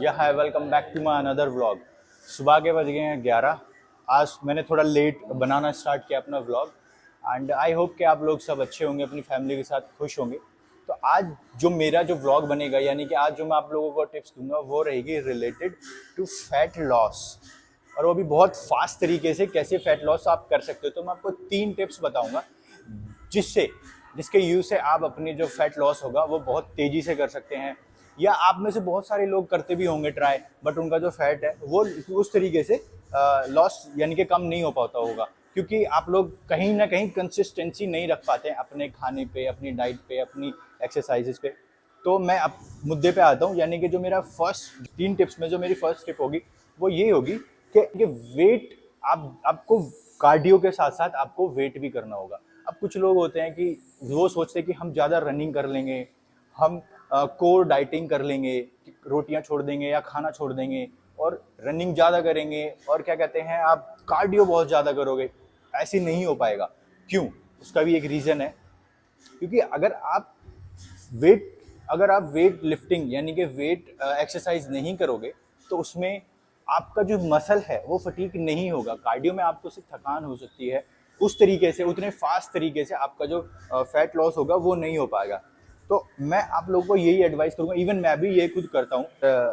या hi, welcome back to my another vlog. सुबह के बज गए हैं 11। आज मैंने थोड़ा लेट बनाना स्टार्ट किया अपना व्लॉग एंड आई होप कि आप लोग सब अच्छे होंगे, अपनी फैमिली के साथ खुश होंगे। तो आज जो मेरा जो व्लॉग बनेगा, यानी कि आज जो मैं आप लोगों को टिप्स दूंगा वो रहेगी रिलेटेड टू फैट लॉस, और वो भी बहुत फास्ट तरीके से कैसे फैट लॉस आप कर सकते हो। तो मैं आपको 3 टिप्स बताऊंगा जिसके यूज से आप अपनी जो फैट लॉस होगा वो बहुत तेजी से कर सकते हैं। या आप में से बहुत सारे लोग करते भी होंगे ट्राई, बट उनका जो फैट है वो उस तरीके से लॉस यानी कि कम नहीं हो पाता होगा, क्योंकि आप लोग कहीं ना कहीं कंसिस्टेंसी नहीं रख पाते हैं अपने खाने पे, अपनी डाइट पे, अपनी एक्सरसाइजेस पे। तो मैं अब मुद्दे पे आता हूँ, यानी कि जो मेरा फर्स्ट 3 टिप्स में जो मेरी फर्स्ट टिप होगी वो ये होगी कि वेट आपको कार्डियो के साथ साथ आपको वेट भी करना होगा। अब कुछ लोग होते हैं कि वो सोचते हैं कि हम ज़्यादा रनिंग कर लेंगे, हम कोर डाइटिंग कर लेंगे, रोटियां छोड़ देंगे या खाना छोड़ देंगे और रनिंग ज़्यादा करेंगे और क्या कहते हैं आप कार्डियो बहुत ज़्यादा करोगे। ऐसे नहीं हो पाएगा। क्यों? उसका भी एक रीज़न है, क्योंकि वेट अगर आप वेट लिफ्टिंग यानी कि वेट एक्सरसाइज नहीं करोगे तो उसमें आपका जो मसल है वो फटीक नहीं होगा। कार्डियो में आपको सिर्फ थकान हो सकती है, उस तरीके से उतने फास्ट तरीके से आपका जो फैट लॉस होगा वो नहीं हो पाएगा। तो मैं आप लोगों को यही एडवाइस करूंगा, इवन मैं भी ये खुद करता हूँ,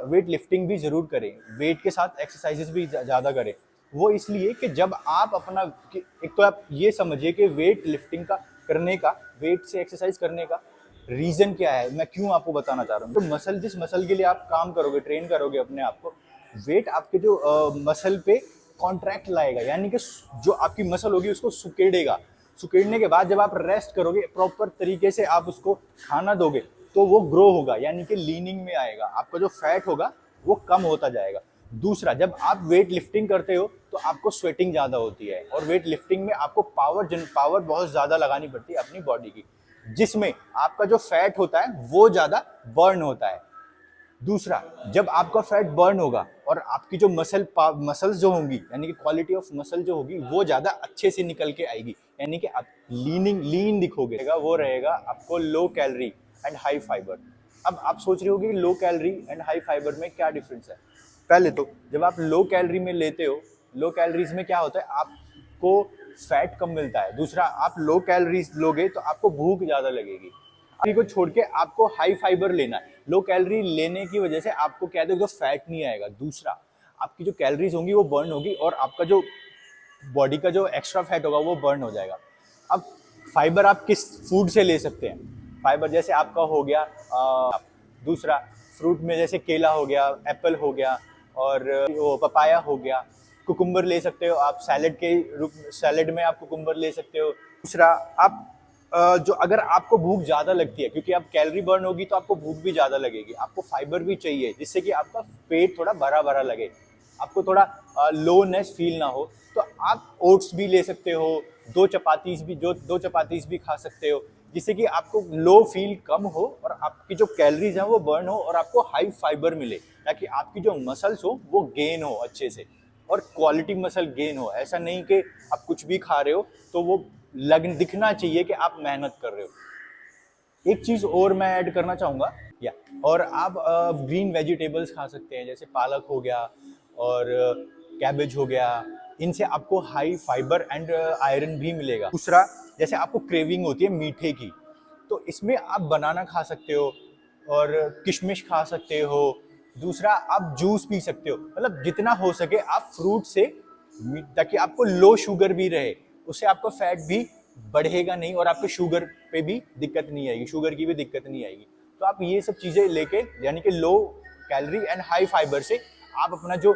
वेट लिफ्टिंग भी जरूर करें, वेट के साथ एक्सरसाइजेस भी ज़्यादा करें। वो इसलिए कि जब आप अपना एक तो आप ये समझिए कि वेट लिफ्टिंग का करने का, वेट से एक्सरसाइज करने का रीजन क्या है, मैं क्यों आपको बताना चाह रहा हूँ। तो जिस मसल के लिए आप काम करोगे, ट्रेन करोगे अपने आप को, वेट आपके जो मसल पे कॉन्ट्रैक्ट लाएगा, यानी कि जो आपकी मसल होगी उसको सुकेड़ेगा। सुकेड़ने के बाद जब आप रेस्ट करोगे, प्रॉपर तरीके से आप उसको खाना दोगे, तो वो ग्रो होगा, यानी कि लीनिंग में आएगा। आपका जो फैट होगा वो कम होता जाएगा। दूसरा, जब आप वेट लिफ्टिंग करते हो तो आपको स्वेटिंग ज़्यादा होती है, और वेट लिफ्टिंग में आपको पावर बहुत ज़्यादा लगानी पड़ती है अपनी बॉडी की, जिसमें आपका जो फैट होता है वो ज़्यादा बर्न होता है। दूसरा, जब आपका फैट बर्न होगा और आपकी जो मसल्स जो होंगी, यानी कि क्वालिटी ऑफ मसल जो होगी वो ज़्यादा अच्छे से निकल के आएगी, यानी कि आप लीन दिखोगे। वो रहेगा आपको low calorie and high fibre. अब आप सोच रहे होगे कि low calorie and high fibre में क्या डिफरेंस है। पहले तो जब आप लो कैलोरी में लेते हो, लो कैलोरीज में क्या होता है, आपको फैट कम मिलता है। दूसरा, आप लो कैलोरीज लोगे तो आपको भूख ज़्यादा लगेगी। को छोड़ के आपको हाई फाइबर लेना है। लो कैलोरी लेने की वजह से आपको क्या है, फैट नहीं आएगा। दूसरा, आपकी जो कैलोरीज होंगी वो बर्न होगी और आपका जो बॉडी का जो एक्स्ट्रा फैट होगा वो बर्न हो जाएगा। अब फाइबर आप किस फूड से ले सकते हैं? फाइबर जैसे आपका हो गया दूसरा, फ्रूट में जैसे केला हो गया, एप्पल हो गया, और वो पपाया हो गया। कुकुम्बर ले सकते हो आप, सैलेड में आप कुकुम्बर ले सकते हो। दूसरा, आप जो अगर आपको भूख ज़्यादा लगती है, क्योंकि आप कैलोरी बर्न होगी तो आपको भूख भी ज़्यादा लगेगी, आपको फाइबर भी चाहिए जिससे कि आपका पेट थोड़ा भरा भरा लगे, आपको थोड़ा लोनेस फील ना हो, तो आप ओट्स भी ले सकते हो। दो चपातीस भी खा सकते हो, जिससे कि आपको लो फील कम हो और आपकी जो कैलोरीज हैं वो बर्न हो और आपको हाई फाइबर मिले, ताकि आपकी जो मसल्स हो वो गेन हो अच्छे से, और क्वालिटी मसल गेन हो। ऐसा नहीं कि आप कुछ भी खा रहे हो तो वो दिखना चाहिए कि आप मेहनत कर रहे हो। एक चीज़ और मैं ऐड करना चाहूँगा, या और आप ग्रीन वेजिटेबल्स खा सकते हैं, जैसे पालक हो गया और कैबेज हो गया। इनसे आपको हाई फाइबर एंड आयरन भी मिलेगा। दूसरा, जैसे आपको क्रेविंग होती है मीठे की, तो इसमें आप बनाना खा सकते हो और किशमिश खा सकते हो। दूसरा, आप जूस पी सकते हो, मतलब जितना हो सके आप फ्रूट से, ताकि आपको लो शुगर भी रहे, उससे आपका फैट भी बढ़ेगा नहीं और आपके शुगर पे भी दिक्कत नहीं आएगी, शुगर की भी दिक्कत नहीं आएगी। तो आप ये सब चीज़ें लेके, यानी कि low calorie and high fibre से आप अपना जो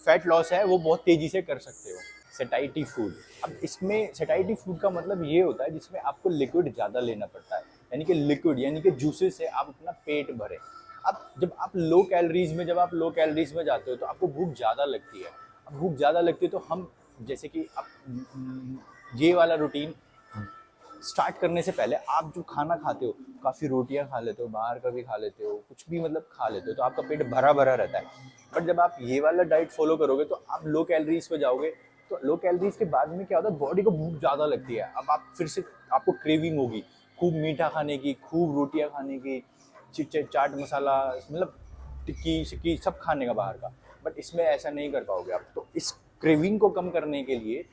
फैट लॉस है वो बहुत तेज़ी से कर सकते हो। सेटाइटी फूड, अब इसमें सेटाइटी फूड का मतलब ये होता है जिसमें आपको लिक्विड ज़्यादा लेना पड़ता है, यानी कि लिक्विड यानी कि जूसेस से आप अपना पेट भरें। अब जब आप लो कैलोरीज में जाते हो तो आपको भूख ज़्यादा लगती है। अब भूख ज़्यादा लगती है तो हम, जैसे कि आप ये वाला रूटीन स्टार्ट करने से पहले आप जो खाना खाते हो, काफ़ी रोटियां खा लेते हो, बाहर का भी खा लेते हो, कुछ भी मतलब खा लेते हो, तो आपका पेट भरा भरा रहता है। बट जब आप ये वाला डाइट फॉलो करोगे तो आप लो कैलोरीज पे जाओगे, तो लो कैलोरीज के बाद में क्या होता है, बॉडी को भूख ज़्यादा लगती है। अब आप फिर से, आपको क्रेविंग होगी खूब मीठा खाने की, खूब रोटियां खाने की, चाट मसाला, मतलब टिक्की सिक्की सब खाने का बाहर का, बट इसमें ऐसा नहीं कर पाओगे आप। तो इस क्रेविंग को कम करने के लिए,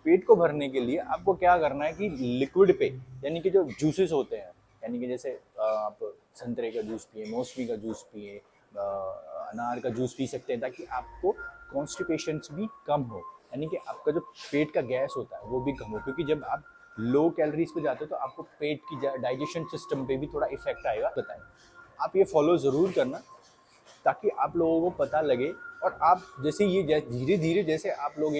पेट को भरने के लिए आपको क्या करना है कि लिक्विड पे, यानी कि जो जूसेस होते हैं, यानी कि जैसे आप संतरे का जूस पिए, मौसमी का जूस पिए, अनार का जूस पी सकते हैं, ताकि आपको कॉन्स्टिपेशंस भी कम हो, यानी कि आपका जो पेट का गैस होता है वो भी कम हो। क्योंकि जब आप लो कैलोरीज पे जाते हो तो आपको पेट की डाइजेशन सिस्टम पे भी थोड़ा इफेक्ट आएगा। बताएं, आप ये फॉलो ज़रूर करना, ताकि आप लोगों को पता लगे। और आप जैसे ये धीरे धीरे जैसे आप लोग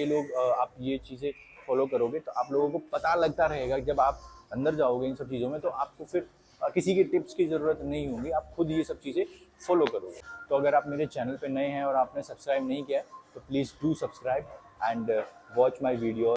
आप ये चीज़ें फॉलो करोगे तो आप लोगों को पता लगता रहेगा। जब आप अंदर जाओगे इन सब चीज़ों में तो आपको फिर किसी की टिप्स की ज़रूरत नहीं होगी, आप खुद ये सब चीज़ें फॉलो करोगे। तो अगर आप मेरे चैनल पे नए हैं और आपने सब्सक्राइब नहीं किया है तो please do subscribe and watch my video.